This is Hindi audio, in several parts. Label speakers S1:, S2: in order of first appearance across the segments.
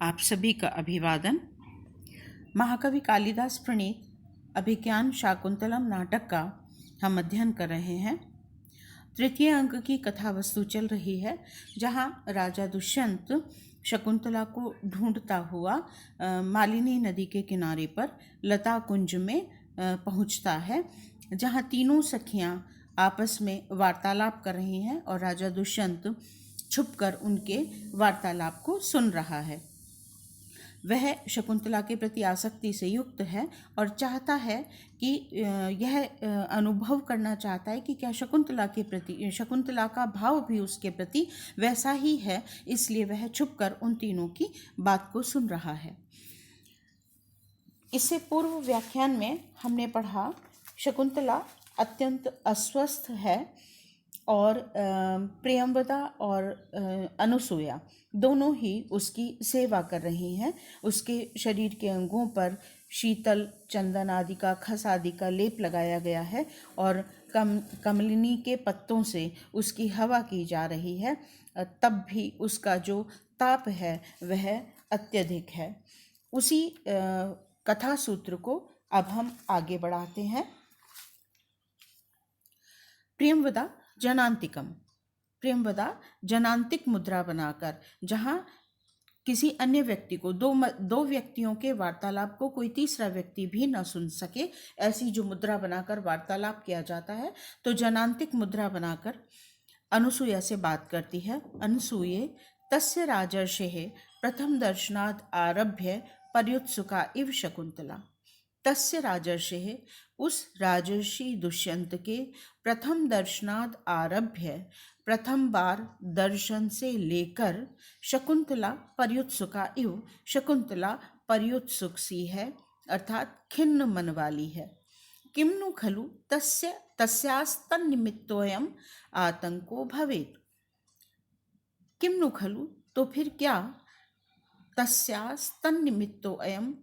S1: आप सभी का अभिवादन। महाकवि कालिदास प्रणीत अभिज्ञान शाकुंतलम नाटक का हम अध्ययन कर रहे हैं। तृतीय अंक की कथा वस्तु चल रही है, जहां राजा दुष्यंत शकुंतला को ढूंढता हुआ मालिनी नदी के किनारे पर लता कुंज में पहुंचता है, जहां तीनों सखियां आपस में वार्तालाप कर रही हैं और राजा दुष्यंत छुपकर उनके वार्तालाप को सुन रहा है। वह शकुंतला के प्रति आसक्ति से युक्त है और चाहता है कि यह अनुभव करना चाहता है कि क्या शकुंतला का भाव भी उसके प्रति वैसा ही है। इसलिए वह छुपकर उन तीनों की बात को सुन रहा है। इससे पूर्व व्याख्यान में हमने पढ़ा शकुंतला अत्यंत अस्वस्थ है और प्रियंवदा और अनुसूया दोनों ही उसकी सेवा कर रही हैं। उसके शरीर के अंगों पर शीतल चंदन आदि का, खस आदि का लेप लगाया गया है और कमलिनी के पत्तों से उसकी हवा की जा रही है। तब भी उसका जो ताप है वह अत्यधिक है। उसी कथा सूत्र को अब हम आगे बढ़ाते हैं। प्रियंवदा जनांतिक मुद्रा बनाकर, जहाँ किसी अन्य व्यक्ति को, दो व्यक्तियों के वार्तालाप को कोई तीसरा व्यक्ति भी न सुन सके, ऐसी जो मुद्रा बनाकर वार्तालाप किया जाता है, तो जनांतिक मुद्रा बनाकर अनुसूया से बात करती है। अनुसूये तस्य राजर्षेः प्रथम दर्शनात् आरभ्य पर्युत्सुका इव शकुंतला। तस्य राजर्षेः, उस राजर्षि दुष्यंत के प्रथम दर्शनाद आरभ्य, प्रथम बार दर्शन से लेकर, शकुंतला पर्युत्सुका इव, शकुंतला पर्युत्सुक सी है अर्थात खिन्न मन वाली है। किम्नु खलु तस्यास्तन्निमित्तोऽयम् आतंको भवेत्। किम्नु खलु, तो फिर क्या, तस्यास्तन्निमित्तोऽयम्,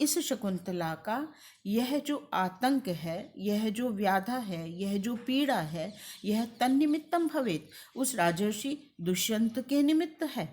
S1: इस शकुंतला का यह जो आतंक है, यह जो व्याधा है, यह जो पीड़ा है, यह तन्निमित्तम भवेत्, उस राजर्षि दुष्यंत के निमित्त है।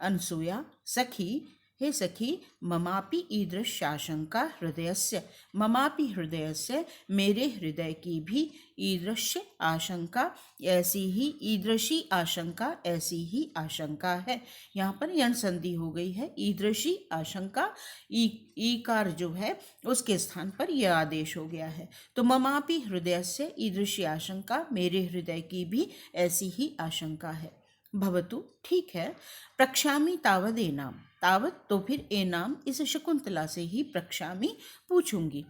S1: अनसूया सखी, हे सखी, ममापि ईदृशाशंका हृदयस्य, ममापि हृदयस्य, मेरे हृदय की भी ईदृश्य आशंका, ऐसी ही ईदृशी आशंका, ऐसी ही आशंका है। यहाँ पर यण संधि हो गई है। ईदृशी आशंका, ईकार जो है उसके स्थान पर यह आदेश हो गया है। तो ममापि हृदयस्य ईदृशी आशंका, मेरे हृदय की भी ऐसी ही आशंका है। भवतु, ठीक है। प्रक्षामी तावद एनाम, तावत तो फिर एनाम, इस शकुंतला से ही प्रक्षामी, पूछूंगी।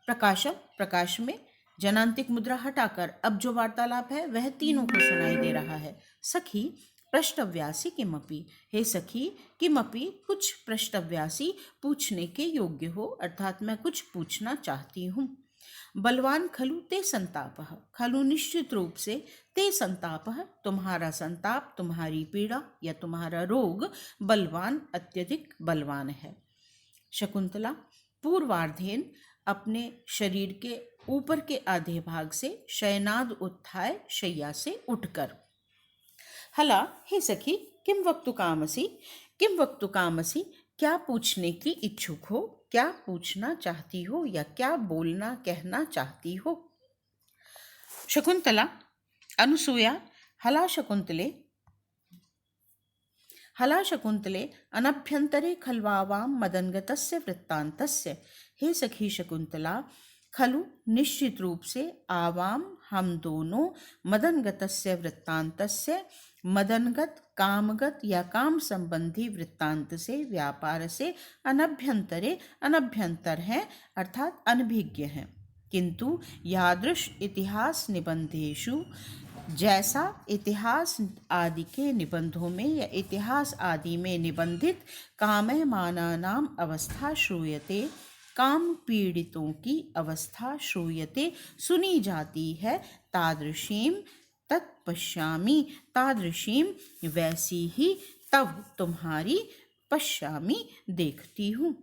S1: प्रकाशम, प्रकाश में जनांतिक मुद्रा हटाकर अब जो वार्तालाप है वह तीनों को सुनाई दे रहा है। सखी प्रष्टव्यासी किमपि, हे सखी, किमपि, कुछ, प्रष्टव्यासी पूछने के योग्य हो, अर्थात मैं कुछ पूछना चाहती हूँ। बलवान खलु ते संतापः, खलु निश्चित रूप से, ते संतापः, तुम्हारा संताप, तुम्हारी पीड़ा या तुम्हारा रोग, बलवान अत्यधिक बलवान है। शकुंतला पूर्वार्धेन, अपने शरीर के ऊपर के आधे भाग से शयनाद उत्थाय, शैया से उठकर। हला, हे सखी, किम वक्तु कामसी, किम वक्तु कामसी, क्या पूछने की इच्छुक हो, क्या पूछना चाहती हो या क्या बोलना कहना चाहती हो। शकुंतला अनुसूया हला शकुंतले अनभ्यंतरे खल्वावां मदनगतस्य वृत्तान्तस्य, हे सखी शकुंतला, खलु निश्चित रूप से, आवाम हम दोनों, मदनगतस्य वृत्तान्तस्य, मदनगत, कामगत या काम संबंधी वृत्तांत से, व्यापार से, अनभ्यंतरे, अनभ्यंतर हैं अर्थात अनभिज्ञ हैं। किंतु यादृश इतिहास निबंधेषु, जैसा इतिहास आदि के निबंधों में या इतिहास आदि में निबंधित कामयमानानाम अवस्था श्रूयते, काम पीड़ितों की अवस्था श्रूयते, सुनी जाती है, तादृशीम तत्पश्यामि, तादृशीम वैसी ही, तब तुम्हारी, पश्यामि देखती हूँ।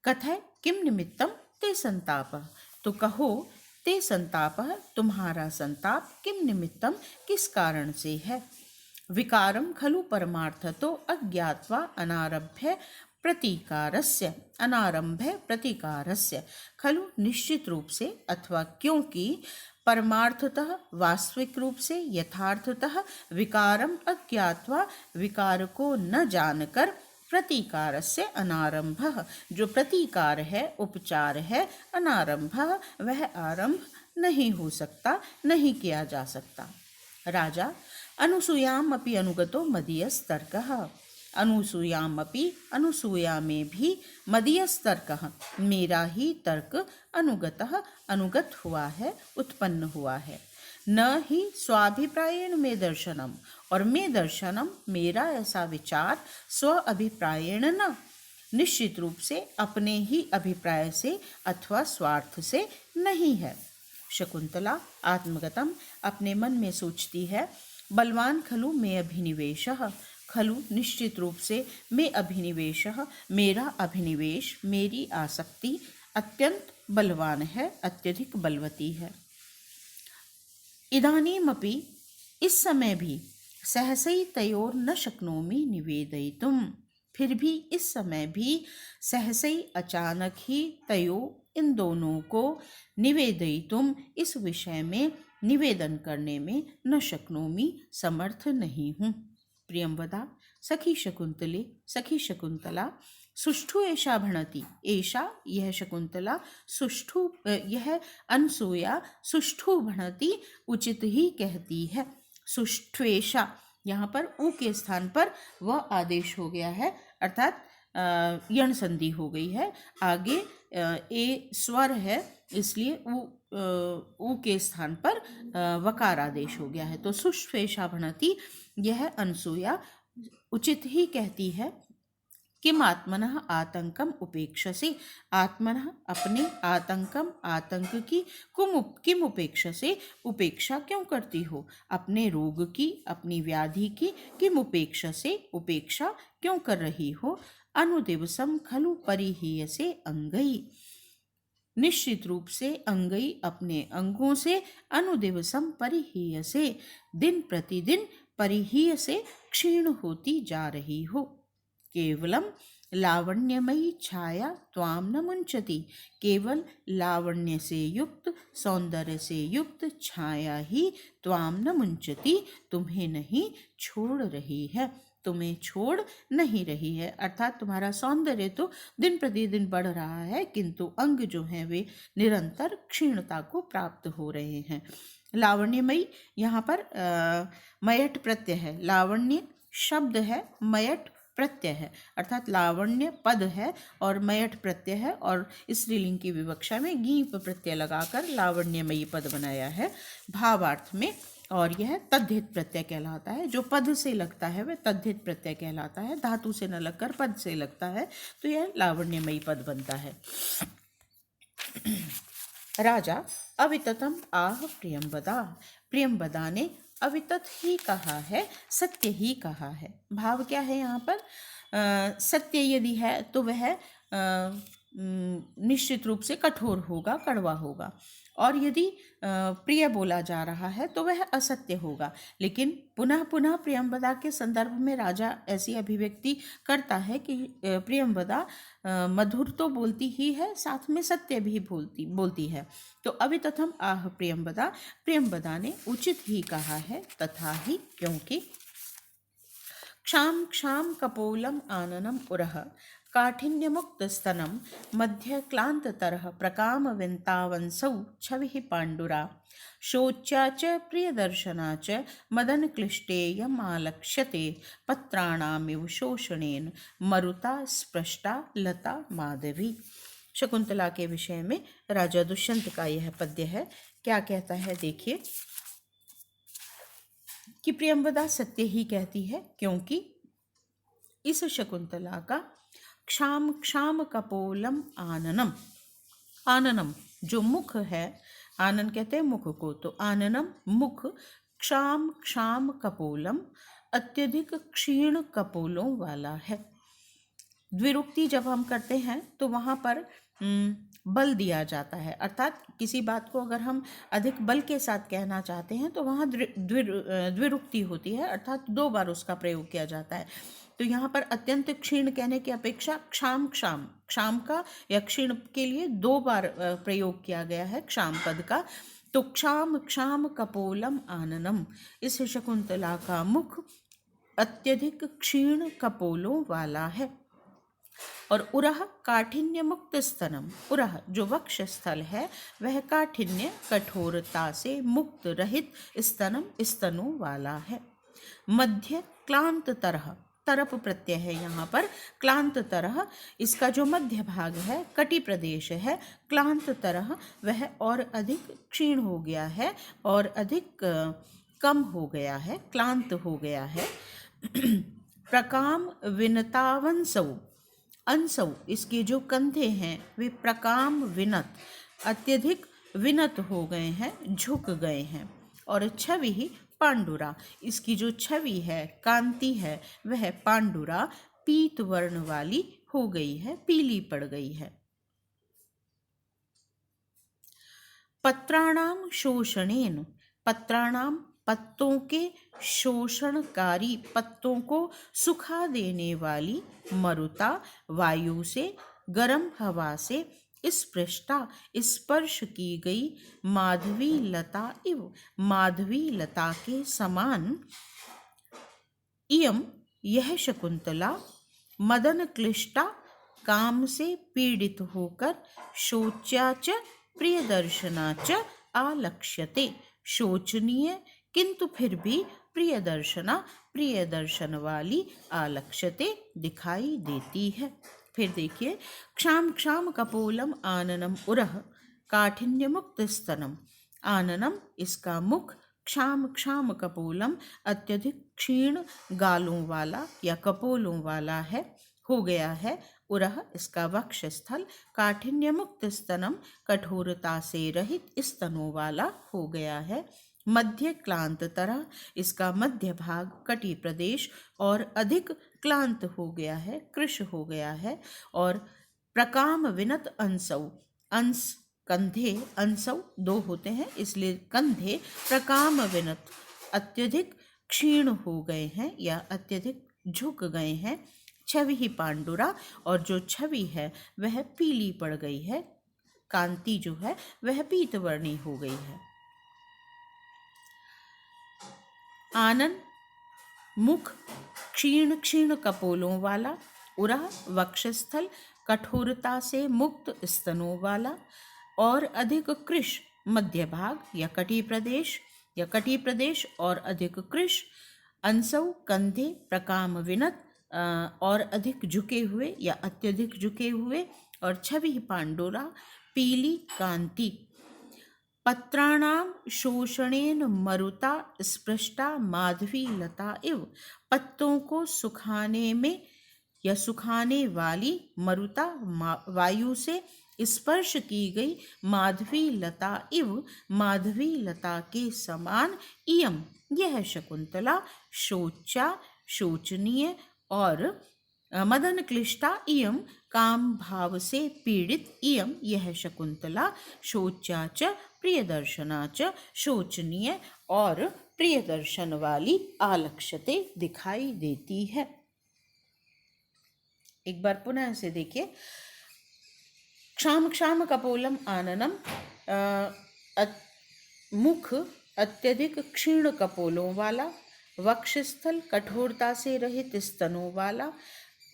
S1: कथय किम निमित्तम ते संतापः, तो कहो, ते संतापः, तुम्हारा संताप, किम निमित्तम, किस कारण से है। विकारम खलु परमार्थतो अज्ञात्वा अनारंभ्य प्रतिकारस्य खलु निश्चित रूप से अथवा क्योंकि परमार्थतः वास्तविक रूप से यथार्थतः विकारम अज्ञात्वा विकार को न जानकर प्रतीकारस्य अनारंभः जो प्रतीकार है उपचार है अनारंभः वह आरंभ नहीं हो सकता नहीं किया जा सकता। राजा अनुसूयाम अपि अनुगतो मदीयस्तर्कः अनुसूया में भी मदीयस्तर्कः मेरा ही तर्क अनुगत हुआ है उत्पन्न हुआ है। न ही स्वाभिप्रायेण में दर्शनम और में दर्शनम मेरा ऐसा विचार स्व अभिप्रायेण न निश्चित रूप से अपने ही अभिप्राय से अथवा स्वार्थ से नहीं है। शकुंतला आत्मगतम अपने मन में सोचती है बलवान खलु में अभिनिवेशः खलु निश्चित रूप से में अभिनिवेशः मेरा अभिनिवेश मेरी आसक्ति अत्यंत बलवान है अत्यधिक बलवती है। इदानीमपि इस समय भी सहसै तयोर न शक्नोमि निवेदयितुम फिर भी इस समय भी सहसै अचानक ही तयो इन दोनों को निवेदयितुम इस विषय में निवेदन करने में न शक्नोमि समर्थ नहीं हूँ। प्रियंवदा सखी शकुंतला सुष्ठु ऐशा भणति ऐशा यह शकुंतला सुष्ठु यह अनसूया सुष्ठु भणति उचित ही कहती है। सुष्ठुएशा यहाँ पर ऊ के स्थान पर वह आदेश हो गया है अर्थात यण संधि हो गई है। आगे ए स्वर है इसलिए ऊ के स्थान पर वकार आदेश हो गया है। तो सुष्ठुएशा भणति यह अनसूया उचित ही कहती है। किम आत्मनः आतंकम उपेक्षसे आत्मनः अपने आतंकम आतंक की किम उपेक्षसे उपेक्षा क्यों करती हो अपने रोग की अपनी व्याधि की किम उपेक्षसे उपेक्षा क्यों कर रही हो। अनुदिवसम खलु परिहीयसे अंगई निश्चित रूप से अंगई अपने अंगों से अनुदिवसम परिहीयसे दिन प्रतिदिन परिहीयसे क्षीण होती जा रही हो। केवलम लावण्यमयी छाया त्वाम न मुंचती केवल लावण्य से युक्त सौंदर्य से युक्त छाया ही त्वाम न मुंचती तुम्हें नहीं छोड़ रही है तुम्हें छोड़ नहीं रही है अर्थात तुम्हारा सौंदर्य तो दिन प्रतिदिन बढ़ रहा है किंतु अंग जो हैं वे निरंतर क्षीणता को प्राप्त हो रहे हैं। लावण्यमयी यहाँ पर मयट प्रत्यय है लावण्य शब्द है मयट प्रत्यय है अर्थात लावण्य पद है और मयट प्रत्यय है और स्त्रीलिंग की विवक्षा में गीप प्रत्यय लगाकर लावण्यमयी पद बनाया है भावार्थ में और यह तद्धित प्रत्यय कहलाता है। जो पद से लगता है वह तद्धित प्रत्यय कहलाता है धातु से न लगकर पद से लगता है तो यह लावण्यमयी पद बनता है। राजा अविततम आह प्रियंवदा ने अवितत ही कहा है सत्य ही कहा है। भाव क्या है यहाँ पर सत्य यदि है तो वह निश्चित रूप से कठोर होगा कड़वा होगा और यदि प्रिय बोला जा रहा है तो वह असत्य होगा। लेकिन पुनः पुनः प्रियंवदा के संदर्भ में राजा ऐसी अभिव्यक्ति करता है कि प्रियंवदा मधुर तो बोलती ही है साथ में सत्य भी बोलती है। तो अवितथम आह प्रियंवदा ने उचित ही कहा है तथा ही क्योंकि क्षाम क्षाम कपोलम आननम उरह काठिन्यमुक्तस्तनं मध्य क्लान्ततरः प्रकाम विन्तावंसौ छविः पाण्डुरा शोच्या च प्रियदर्शना च मदन क्लिष्टेयमालक्ष्यते पत्राणामिव शोषणेन मरुता स्पृष्टा लता माधवी। शकुंतला के विषय में राजा दुष्यंत का यह पद्य है। क्या कहता है देखिए कि प्रियंवदा सत्य ही कहती है क्योंकि इस शकुंतला का क्षाम क्षाम कपोलम आननम जो मुख है आनन कहते हैं मुख को तो आननम मुख क्षाम क्षाम कपोलम अत्यधिक क्षीण कपोलों वाला है। द्विरुक्ति जब हम करते हैं तो वहाँ पर बल दिया जाता है, अर्थात किसी बात को अगर हम अधिक बल के साथ कहना चाहते हैं तो वहाँ द्विरुक्ति होती है, अर्थात 2 बार उसका प्रयोग किया जाता है। तो यहाँ पर अत्यंत क्षीण कहने की अपेक्षा क्षाम क्षाम, क्षाम का या क्षीण के लिए 2 बार प्रयोग किया गया है क्षाम पद का। तो क्षाम क्षाम कपोलम आननम, इस शकुंतला का मुख अत्यधिक क्षीण कपोलों वाला है। और उरह काठिन्य मुक्त स्तनम, उरह जो वक्ष स्थल है वह काठिन्य कठोरता से मुक्त रहित स्तनम स्तनों वाला है। मध्य क्लांत तरह, तरप प्रत्यय है यहाँ पर, क्लांत तरह, इसका जो मध्य भाग है कटि प्रदेश है, क्लांत तरह वह और अधिक क्षीण हो गया है और अधिक कम हो गया है, क्लांत हो गया है। प्रकाम विनतावंसौ, अंसौ इसके जो कंधे हैं वे प्रकाम विनत, अत्यधिक विनत हो गए हैं, झुक गए हैं। और छवि ही पांडुरा, इसकी जो छवि है, कांति है, वह पांडुरा पीत वर्ण वाली हो गई है, पीली पड़ गई है। पत्राणाम शोषणेन, पत्राणाम पत्तों के शोषणकारी, पत्तों को सुखा देने वाली, मरुता वायु से, गर्म हवा से, स्पृष्टा स्पर्श की गई, माधवी लता इव माधवी लता के समान, इयम यह शकुंतला, मदन क्लिष्टा काम से पीड़ित होकर, शोच्या च प्रियदर्शना च आलक्ष्यते, शोचनीय किंतु फिर भी प्रियदर्शना प्रियदर्शन वाली, आलक्ष्यते दिखाई देती है। फिर देखिए, क्षाम क्षाम कपोलम आननम उरह काठिन्य मुक्त स्तनम, आननम इसका मुख, क्षाम क्षाम कपोलम अत्यधिक क्षीण गालों वाला या कपोलों वाला है, हो गया है। उरह इसका वक्ष स्थल, काठिन्य मुक्त स्तनम कठोरता से रहित स्तनों वाला हो गया है। मध्य क्लांत तरह, इसका मध्य भाग कटि प्रदेश और अधिक क्लांत हो गया है, कृश हो गया है। और प्रकाम विनत अंसौ, अंश कंधे, अंसौ 2 होते हैं इसलिए कंधे, प्रकाम विनत अत्यधिक क्षीण हो गए हैं या अत्यधिक झुक गए हैं। छवि ही पांडुरा, और जो छवि है वह पीली पड़ गई है, कांति जो है वह पीतवर्णी हो गई है। आनन मुख क्षीण क्षीण कपोलों वाला, उरह वक्षस्थल कठोरता से मुक्त स्तनों वाला, और अधिक कृश मध्य भाग या कटी प्रदेश और अधिक कृश, अंसौ कंधे प्रकाम विनत और अधिक झुके हुए या अत्यधिक झुके हुए, और छवि पांडुरा पीली कांति। पत्राणाम शोषणेन मरुता स्पृष्टा माधवी लता इव, पत्तों को सुखाने में या सुखाने वाली मरुता वायु से स्पर्श की गई माधवी लता इव माधवी लता के समान, इयम यह शकुंतला, शोचा शोचनीय और मदन क्लिष्टा, इयम काम भाव से पीड़ित, इयम यह शकुंतला, शोचा च प्रियदर्शना च शोचनीय और प्रियदर्शन वाली, आलक्ष्यते दिखाई देती है। एक बार पुनः इसे देखिए। क्षाम क्षाम कपोलम आननम, मुख अत्यधिक क्षीण कपोलों वाला, वक्षस्थल कठोरता से रहित स्तनों वाला,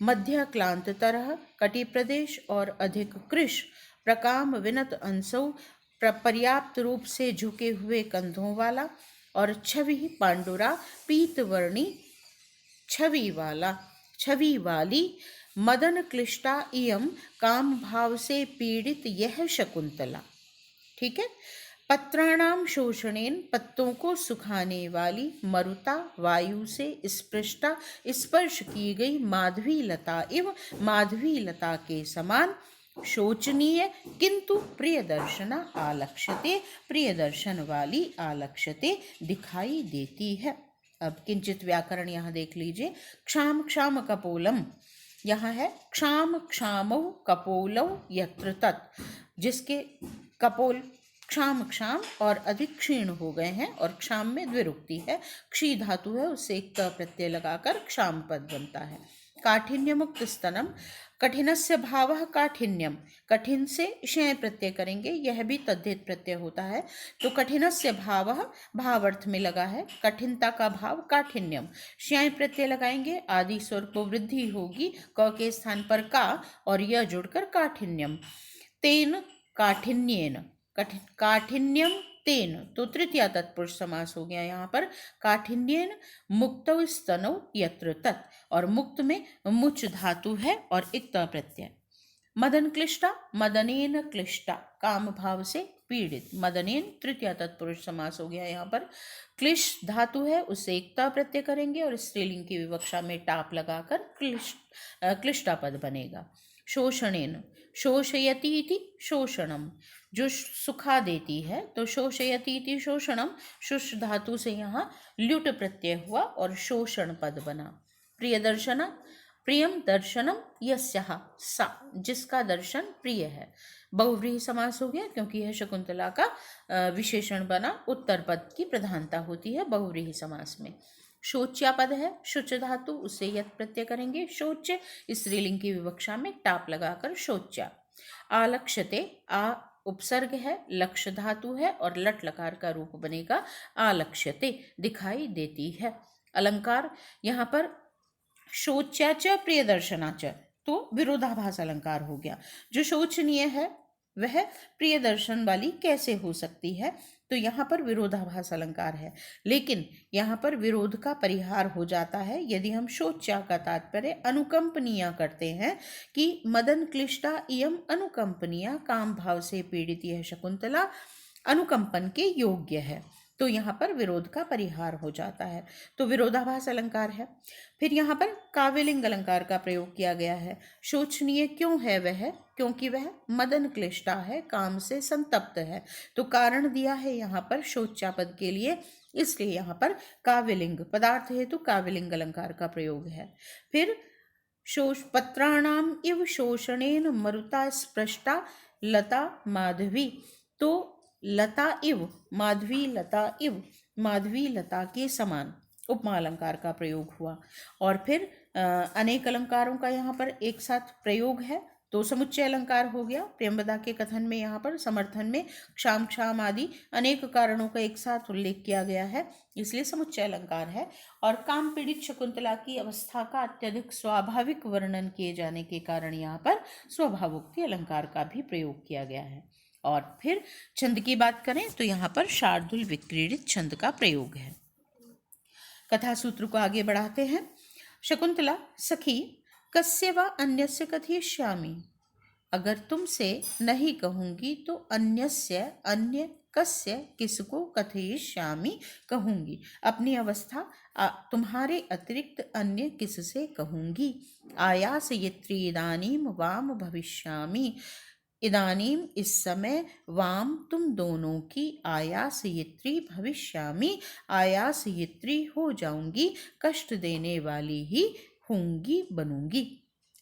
S1: मध्य क्लांत तरह कटि प्रदेश और अधिक कृश, प्रकाम विनत अंसौ पर्याप्त रूप से झुके हुए कंधों वाला, और छवि पांडुरा पीतवर्णी छवि वाली, मदन क्लिष्टा इयम काम भाव से पीड़ित यह शकुंतला। ठीक है। पत्राणाम शोषणेन पत्तों को सुखाने वाली, मरुता वायु से स्पृष्टा स्पर्श की गई, माधवी लता इव माधवी लता के समान, शोचनीय किंतु प्रियदर्शना आलक्ष्यते प्रियदर्शन वाली, आलक्ष्यते दिखाई देती है। अब किंचित व्याकरण यहाँ देख लीजिए। क्षाम क्षाम कपोलम, यहाँ है क्षाम क्षामौ कपोलौ यत्र तत्, जिसके कपोल क्षाम क्षाम और अधिक क्षीण हो गए हैं, और क्षाम में द्विरुक्ति है, क्षी धातु है, उससे एक त प्रत्यय लगाकर क्षाम पद बनता है। काठिन्य मुक्त स्तनम, कठिनस्य भावः काठिन्यम, कठिन से शय प्रत्यय करेंगे, यह भी तद्धित प्रत्यय होता है। तो कठिनस्य भावः भाव अर्थ में लगा है, कठिनता का भाव काठिन्यम, शय प्रत्यय लगाएंगे, आदि स्वर को वृद्धि होगी, क के स्थान पर का और यह जुड़कर काठिन्यम। तेन काठिन्येन, काठिन्यम तेन, तो तृतीया तत्पुरुष समास हो गया यहाँ पर। काठिन्येन मुक्तौ स्तनौ यत्र तत्, और मुक्त में मुच धातु है और एक त प्रत्यय। मदन क्लिष्टा, मदनेन क्लिष्टा, काम भाव से पीड़ित, मदनेन तृतीया तत्पुरुष समास हो गया यहाँ पर। क्लिश धातु है, उससे एक त प्रत्यय करेंगे और स्त्रीलिंग की विवक्षा में टाप लगाकर क्लिष्टा पद बनेगा। शोषणेन, शोषयति इति शोषणम, जो सुखा देती है, तो शोषयति इति शोषणम, शुष धातु से यहाँ ल्युट प्रत्यय हुआ और शोषण पद बना। प्रिय दर्शना, प्रियम दर्शनम यस्याः, सा, जिसका दर्शन प्रिय है, बहुव्रीहि समास हो गया क्योंकि यह शकुंतला का विशेषण बना, उत्तर पद की प्रधानता होती है बहुव्रीहि समास में। शोच्या पद है, शुच धातु, उससे यत प्रत्यय करेंगे, शोच्य, स्त्रीलिंग की विवक्षा में टाप लगाकर शोच्या। आलक्ष्यते, आ उपसर्ग है, लक्ष्य धातु है और लट लकार का रूप बनेगा आलक्ष्यते, दिखाई देती है। अलंकार यहाँ पर शोच्या च प्रियदर्शना च, तो विरोधाभास अलंकार हो गया। जो शोचनीय है वह प्रिय दर्शन वाली कैसे हो सकती है, तो यहाँ पर विरोधाभास अलंकार है, लेकिन यहाँ पर विरोध का परिहार हो जाता है यदि हम शोच्या का तात्पर्य अनुकंपनीय करते हैं कि मदन क्लिष्टा इयम अनुकंपनीय, काम भाव से पीड़ित यह शकुंतला अनुकंपन के योग्य है, तो यहाँ पर विरोध का परिहार हो जाता है, तो विरोधाभास अलंकार है। फिर यहाँ पर काव्यलिंग अलंकार का प्रयोग किया गया है। शोचनीय क्यों है वह, क्योंकि वह मदन क्लिष्टा है, काम से संतप्त है, तो कारण दिया है यहाँ पर शोच्या पद के लिए, इसलिए यहाँ पर काव्यलिंग पदार्थ हेतु काव्यलिंग अलंकार का प्रयोग है। फिर पत्राणाम इव शोषणेन मरुता स्पृष्टा लता माधवी, तो लता इव, माधवी लता इव, माधवी लता के समान उपमा अलंकार का प्रयोग हुआ। और फिर अनेक अलंकारों का यहाँ पर एक साथ प्रयोग है, तो समुच्चय अलंकार हो गया। प्रियंवदा के कथन में यहाँ पर समर्थन में क्षाम क्षाम आदि अनेक कारणों का एक साथ उल्लेख किया गया है, इसलिए समुच्चय अलंकार है। और काम पीड़ित शकुंतला की अवस्था का अत्यधिक स्वाभाविक वर्णन किए जाने के कारण यहाँ पर स्वभावोक्ति अलंकार का भी प्रयोग किया गया है। और फिर छंद की बात करें तो यहाँ पर शार्दुल विक्रीडित छंद का प्रयोग है। कथा सूत्र को आगे बढ़ाते हैं। शकुंतला, सखी, कस्य वा अन्यस्य कथयिष्यामि, अगर तुमसे नहीं कहूंगी तो अन्यस्य, अन्य, कस्य, किसको, कथयिष्यामि, कहूंगी, अपनी अवस्था तुम्हारे अतिरिक्त अन्य किससे कहूंगी। आयासयित्री इदानीम वाम भविष्यामि, इदानीम इस समय, वाम तुम दोनों की, आयासयित्री भविष्यामि, आयासयित्री हो जाऊंगी, कष्ट देने वाली ही होंगी, बनूंगी।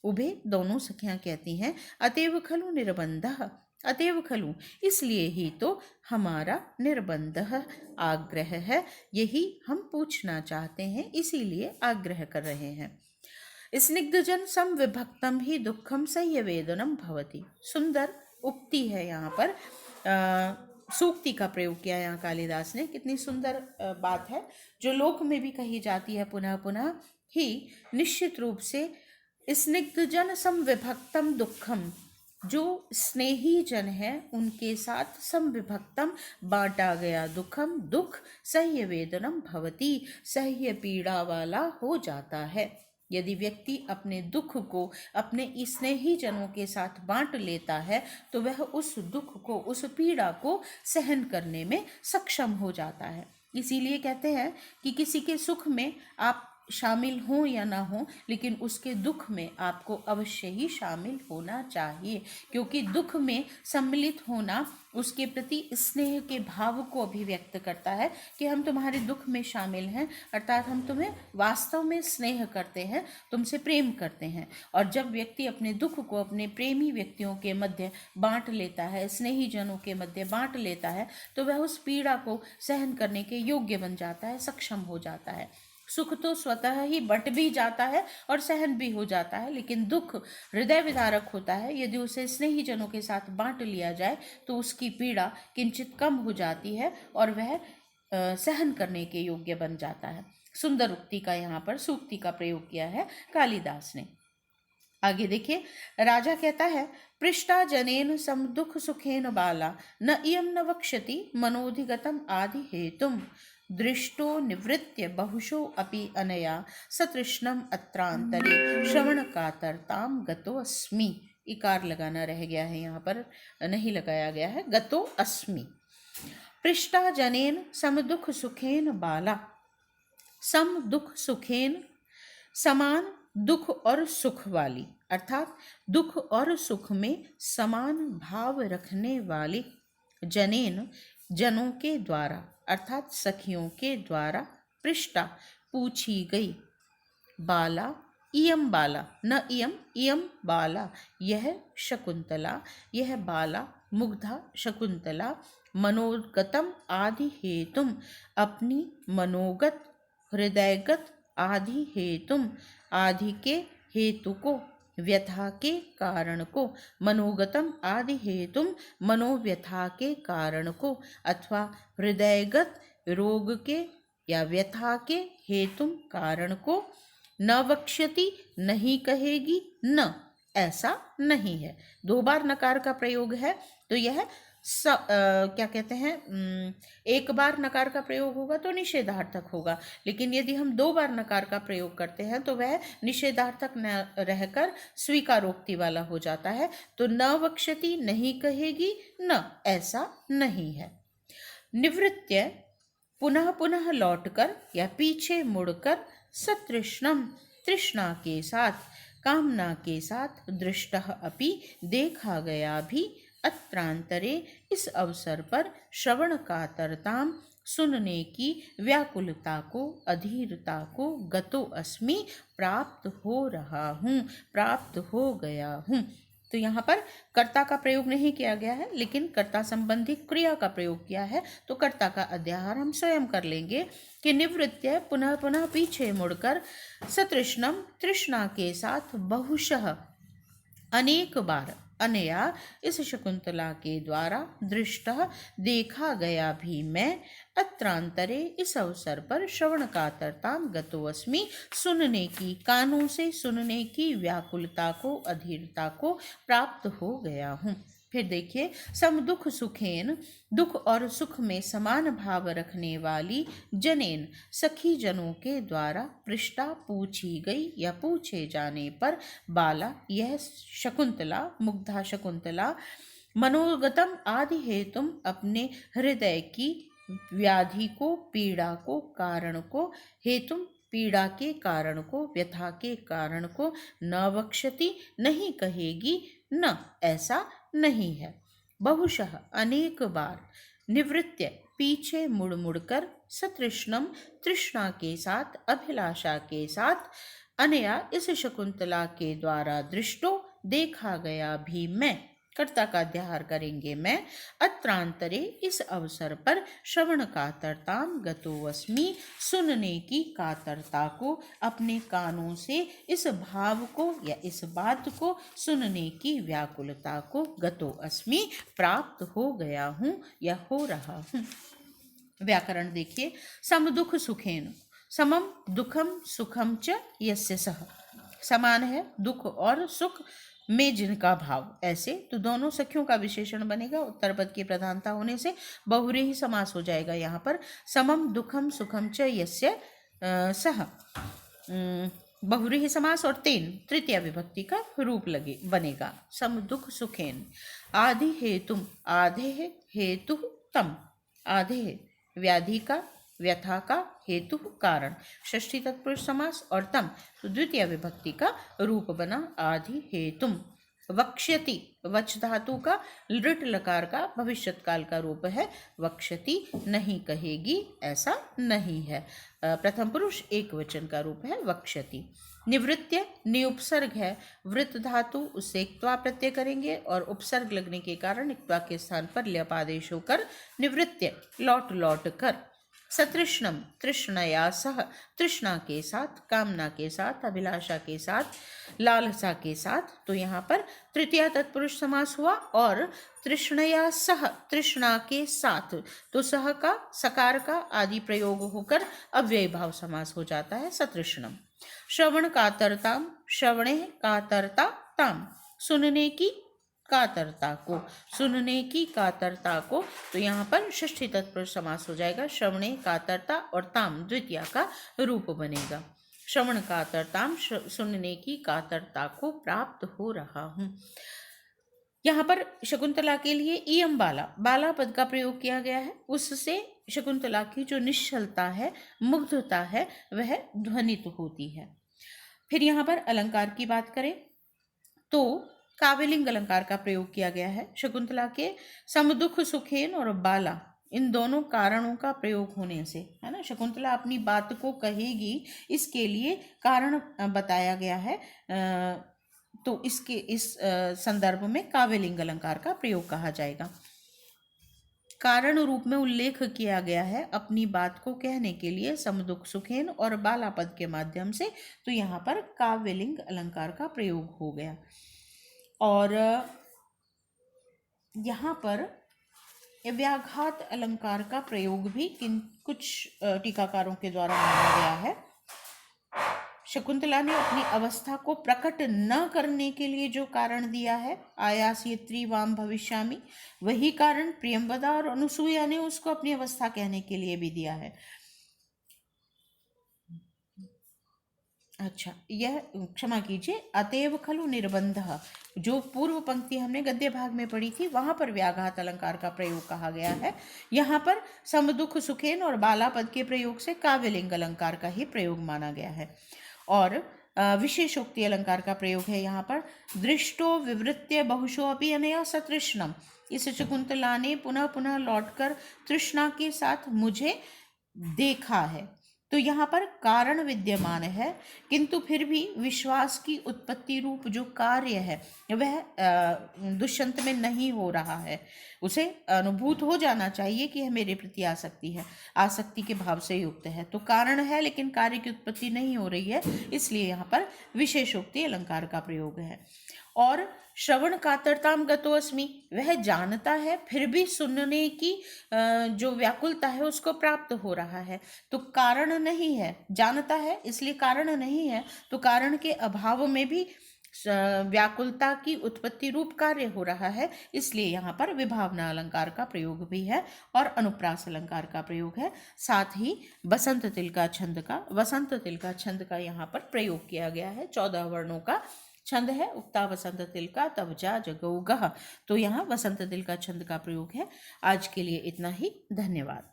S1: उभे, दोनों सखियां कहती हैं, अतएव खलु निर्बंधः, अतएव खलु, इसलिए ही तो हमारा निर्बंधः आग्रह है, यही हम पूछना चाहते हैं, इसीलिए आग्रह कर रहे हैं। स्निग्धजन समविभक्तम ही दुखम संयवेदनम भवति, सुंदर उक्ति है यहाँ पर, सूक्ति का प्रयोग किया यहाँ कालिदास ने, कितनी सुंदर बात है जो लोक में भी कही जाती है पुनः पुनः ही। निश्चित रूप से स्निग्धजन समविभक्तम दुखम, जो स्नेही जन है उनके साथ समविभक्तम बांटा गया दुखम, दुख, सह्य वेदनम भवति, सह्य पीड़ा वाला हो जाता है। यदि व्यक्ति अपने दुख को अपने स्नेही जनों के साथ बांट लेता है तो वह उस दुख को, उस पीड़ा को सहन करने में सक्षम हो जाता है। इसीलिए कहते हैं कि किसी के सुख में आप शामिल हों या ना हो, लेकिन उसके दुख में आपको अवश्य ही शामिल होना चाहिए, क्योंकि दुख में सम्मिलित होना उसके प्रति स्नेह के भाव को अभिव्यक्त करता है कि हम तुम्हारे दुख में शामिल हैं, अर्थात हम तुम्हें वास्तव में स्नेह करते हैं, तुमसे प्रेम करते हैं। और जब व्यक्ति अपने दुख को अपने प्रेमी व्यक्तियों के मध्य बांट लेता है, स्नेही जनों के मध्य बांट लेता है, तो वह उस पीड़ा को सहन करने के योग्य बन जाता है, सक्षम हो जाता है। सुख तो स्वतः ही बट भी जाता है और सहन भी हो जाता है, लेकिन दुख हृदय विदारक होता है। यदि उसे स्नेही जनों के साथ बांट लिया जाए तो उसकी पीड़ा किंचित कम हो जाती है और वह सहन करने के योग्य बन जाता है। सुंदर उक्ति का यहाँ पर सूक्ति का प्रयोग किया है कालिदास ने। आगे देखिए, राजा कहता है, पृष्ठा जनेन सम दुख सुखेन बाला न इयं न वक्ष्यति मनोधिगतम आदि हेतुम दृष्टो निवृत्य बहुशो अपि अनया सतृष्णम अत्रांतरे श्रवण कातरताम गतो अस्मि। इकार लगाना रह गया है, यहाँ पर नहीं लगाया गया है, गतो अस्मि। पृष्ठा जनेन सम दुख सुखेन बाला, सम दुख सुखेन समान दुख और सुख वाली, अर्थात दुख और सुख में समान भाव रखने वाली, जनेन जनों के द्वारा अर्थात सखियों के द्वारा, पृष्ठा पूछी गई, बाला इयम बाला न इयम इयम बाला यह शकुंतला, यह बाला मुग्धा शकुंतला, मनोगतम आदि हेतुम अपनी मनोगत हृदयगत आदि हेतुम आदि के हेतु को, व्यथा के कारण को, मनोगतम आदि हेतुम मनोव्यथा के कारण को, अथवा हृदयगत रोग के या व्यथा के हेतुम कारण को, न वक्ष्यति नहीं कहेगी, न ऐसा नहीं है। दो बार नकार का प्रयोग है तो यह क्या कहते हैं, एक बार नकार का प्रयोग होगा तो निषेधार्थक होगा, लेकिन यदि हम दो बार नकार का प्रयोग करते हैं तो वह निषेधार्थक न रहकर स्वीकारोक्ति वाला हो जाता है। तो न वक्ष्यति नहीं कहेगी, न ऐसा नहीं है। निवृत्य पुनः पुनः लौटकर या पीछे मुड़कर, सतृष्णम तृष्णा के साथ, कामना के साथ, दृष्टः अपि देखा गया भी, अत्रांतरे इस अवसर पर, श्रवण कातरताम सुनने की व्याकुलता को, अधीरता को, गतो अस्मि प्राप्त हो रहा हूँ, प्राप्त हो गया हूँ। तो यहाँ पर कर्ता का प्रयोग नहीं किया गया है, लेकिन कर्ता संबंधी क्रिया का प्रयोग किया है। तो कर्ता का अध्याहार हम स्वयं कर लेंगे कि निवृत्य पुनः पुनः पीछे मुड़कर, सतृष्णम तृष्णा के साथ, बहुशः अनेक बार, अनया इस शकुंतला के द्वारा, दृष्टः देखा गया भी मैं, अत्रांतरे इस अवसर पर, श्रवण कातरताम गतो अस्मि सुनने की, कानों से सुनने की व्याकुलता को, अधीरता को प्राप्त हो गया हूँ। फिर देखिए, सम दुख सुखेन दुख और सुख में समान भाव रखने वाली, जनेन सखी जनों के द्वारा, पृष्ठा पूछी गई या पूछे जाने पर, बाला यह शकुंतला, मुग्धा शकुंतला, मनोगतम आदि हेतुम अपने हृदय की व्याधि को, पीड़ा को, कारण को, हेतुम पीड़ा के कारण को, व्यथा के कारण को, न वक्ष्यति नहीं कहेगी, न ऐसा नहीं है। बहुशः अनेक बार, निवृत्य पीछे मुड़ मुड़कर, सतृष्णम तृष्णा के साथ, अभिलाषा के साथ, अनया इस शकुंतला के द्वारा, दृष्टो देखा गया भी मैं, कर्ता का अध्याहार करेंगे मैं, अत्रांतरे इस अवसर पर, श्रवण कातरताम गतो अस्मि सुनने की कातरता को, अपने कानों से इस भाव को या इस बात को सुनने की व्याकुलता को, गतो अस्मि प्राप्त हो गया हूँ या हो रहा हूँ। व्याकरण देखिए, सम दुख सुखेन, समम दुखम सुखम च यस्य सह, समान है दुख और सुख में जिनका भाव, ऐसे तो दोनों सखियों का विशेषण बनेगा। उत्तर पद की प्रधानता होने से बहुव्रीहि समास हो जाएगा यहाँ पर। समम दुखम सुखम च यस्य सह, बहुव्रीहि समास और तेन तृतीय विभक्ति का रूप लगे बनेगा। सम दुख सुखेन, आधि हेतुम, आधे हेतु तम, आधे व्याधि का, व्यथा का हेतु कारण, षष्ठी तत्पुरुष समास और तम तो द्वितीय विभक्ति का रूप बना आदि हेतुम। वक्ष्यति वच धातु का लृट लकार का भविष्यत काल का रूप है, वक्ष्यति नहीं कहेगी ऐसा नहीं है। प्रथम पुरुष एक वचन का रूप है वक्ष्यति। निवृत्य निउपसर्ग है, वृत्त धातु उससे इक्त्वा प्रत्यय करेंगे और उपसर्ग लगने के कारण इक्त्वा के स्थान पर ल्यप आदेश होकर निवृत्य लौट लौट कर। सतृष्णम तृष्णया सह तृष्णा के साथ, कामना के साथ, अभिलाषा के साथ, लालसा के साथ, तो यहाँ पर तृतीया तत्पुरुष समास हुआ और तृष्णया सह तृष्णा के साथ तो सह का सकार का आदि प्रयोग होकर अव्यय भाव समास हो जाता है सतृष्णम। श्रवण कातरताम श्रवणे कातरता ताम सुनने की कातरता को, सुनने की कातरता को, तो यहाँ पर षष्ठी तत्पुरुष समास हो जाएगा। श्रवणे कातरता और ताम द्वितीया का रूप बनेगा। श्रवण कातरताम सुनने की कातरता को प्राप्त हो रहा हूँ। यहाँ पर शकुंतला के लिए इयम बाला बाला पद का प्रयोग किया गया है, उससे शकुंतला की जो निश्चलता है, मुग्धता है, वह ध्वनित होती है। फिर यहाँ पर अलंकार की बात करें तो काव्यलिंग अलंकार का प्रयोग किया गया है। शकुंतला के समदुख सुखेन और बाला इन दोनों कारणों का प्रयोग होने से, है ना, शकुंतला अपनी बात को कहेगी इसके लिए कारण बताया गया है। तो इसके इस संदर्भ में काव्यलिंग अलंकार का प्रयोग कहा जाएगा। कारण रूप में उल्लेख किया गया है अपनी बात को कहने के लिए समदुख सुखेन और बाला पद के माध्यम से, तो यहाँ पर काव्यलिंग अलंकार का प्रयोग हो गया। और यहाँ पर व्याघात अलंकार का प्रयोग भी कुछ टीकाकारों के द्वारा माना गया है। शकुंतला ने अपनी अवस्था को प्रकट न करने के लिए जो कारण दिया है, आयास्यत्री वाम भविष्यामि, वही कारण प्रियंवदा और अनुसूया ने उसको अपनी अवस्था कहने के लिए भी दिया है। अच्छा, यह क्षमा कीजिए, अतएव खलु निर्बंधः, जो पूर्व पंक्ति हमने गद्य भाग में पढ़ी थी वहां पर व्याघात अलंकार का प्रयोग कहा गया है। यहाँ पर समदुख सुखेन और बाला पद के प्रयोग से काव्यलिंग अलंकार का ही प्रयोग माना गया है। और विशेषोक्ति अलंकार का प्रयोग है यहाँ पर, दृष्टो विवृत्य बहुशो अपि अनया सतृष्णम, इस शकुंतला ने पुनः पुनः लौटकर तृष्णा के साथ मुझे देखा है। तो यहाँ पर कारण विद्यमान है, किंतु फिर भी विश्वास की उत्पत्ति रूप जो कार्य है वह दुष्यंत में नहीं हो रहा है। उसे अनुभूत हो जाना चाहिए कि यह मेरे प्रति आसक्ति है, आसक्ति के भाव से युक्त है। तो कारण है लेकिन कार्य की उत्पत्ति नहीं हो रही है, इसलिए यहाँ पर विशेषोक्ति अलंकार का प्रयोग है। और श्रवण कातरताम गतो अस्मि, वह जानता है फिर भी सुनने की जो व्याकुलता है उसको प्राप्त हो रहा है। तो कारण नहीं है, जानता है इसलिए कारण नहीं है, तो कारण के अभाव में भी व्याकुलता की उत्पत्ति रूप कार्य हो रहा है, इसलिए यहाँ पर विभावना अलंकार का प्रयोग भी है और अनुप्रास अलंकार का प्रयोग है। साथ ही वसंत तिलका छंद का यहाँ पर प्रयोग किया गया है। 14 वर्णों का छंद है, उक्ता वसंत तिलका तब जा जगौ गह, तो यहाँ वसंत तिलका छंद का प्रयोग है। आज के लिए इतना ही, धन्यवाद।